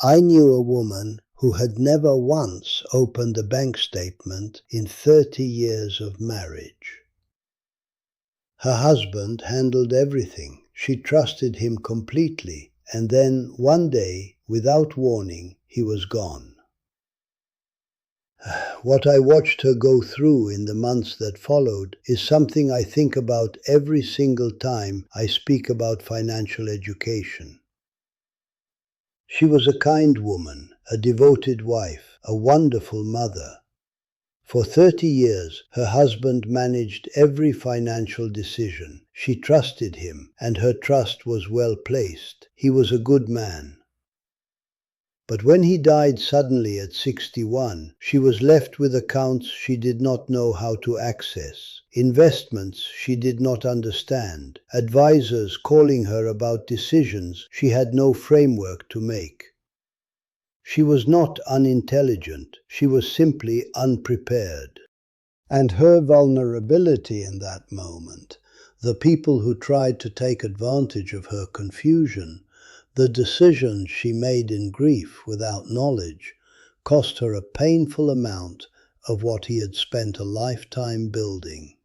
I knew a woman who had never once opened a bank statement in 30 years of marriage. Her husband handled everything. She trusted him completely, and then one day, without warning, he was gone. What I watched her go through in the months that followed is something I think about every single time I speak about financial education. She was a kind woman, a devoted wife, a wonderful mother. For 30 years, her husband managed every financial decision. She trusted him, and her trust was well placed. He was a good man. But when he died suddenly at 61, she was left with accounts she did not know how to access, investments she did not understand, advisors calling her about decisions she had no framework to make. She was not unintelligent, she was simply unprepared. And her vulnerability in that moment, the people who tried to take advantage of her confusion, the decisions she made in grief without knowledge, cost her a painful amount of what he had spent a lifetime building.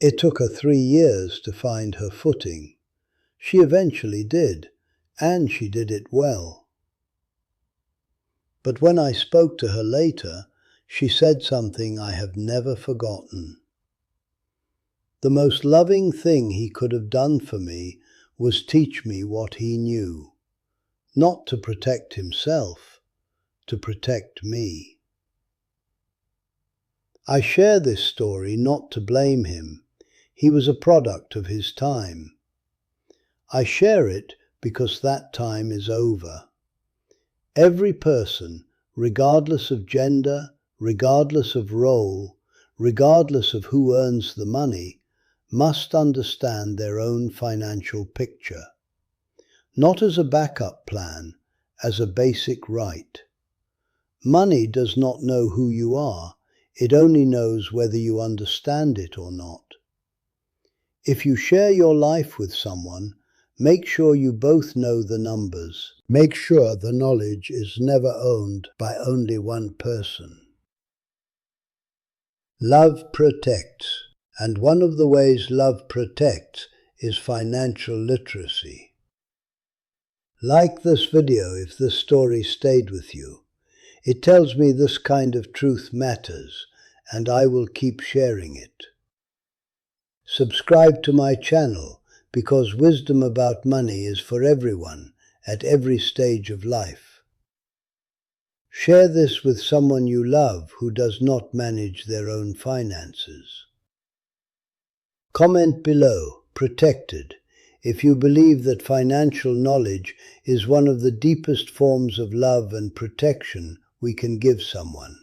It took her 3 years to find her footing. She eventually did, and she did it well. But when I spoke to her later, she said something I have never forgotten. The most loving thing he could have done for me was teach me what he knew, not to protect himself, to protect me. I share this story not to blame him. He was a product of his time. I share it because that time is over. Every person, regardless of gender, regardless of role, regardless of who earns the money, must understand their own financial picture. Not as a backup plan, as a basic right. Money does not know who you are, it only knows whether you understand it or not. If you share your life with someone, make sure you both know the numbers. Make sure the knowledge is never owned by only one person. Love protects, and one of the ways love protects is financial literacy. Like this video if this story stayed with you. It tells me this kind of truth matters, and I will keep sharing it. Subscribe to my channel, because wisdom about money is for everyone, at every stage of life. Share this with someone you love who does not manage their own finances. Comment below, protected, if you believe that financial knowledge is one of the deepest forms of love and protection we can give someone.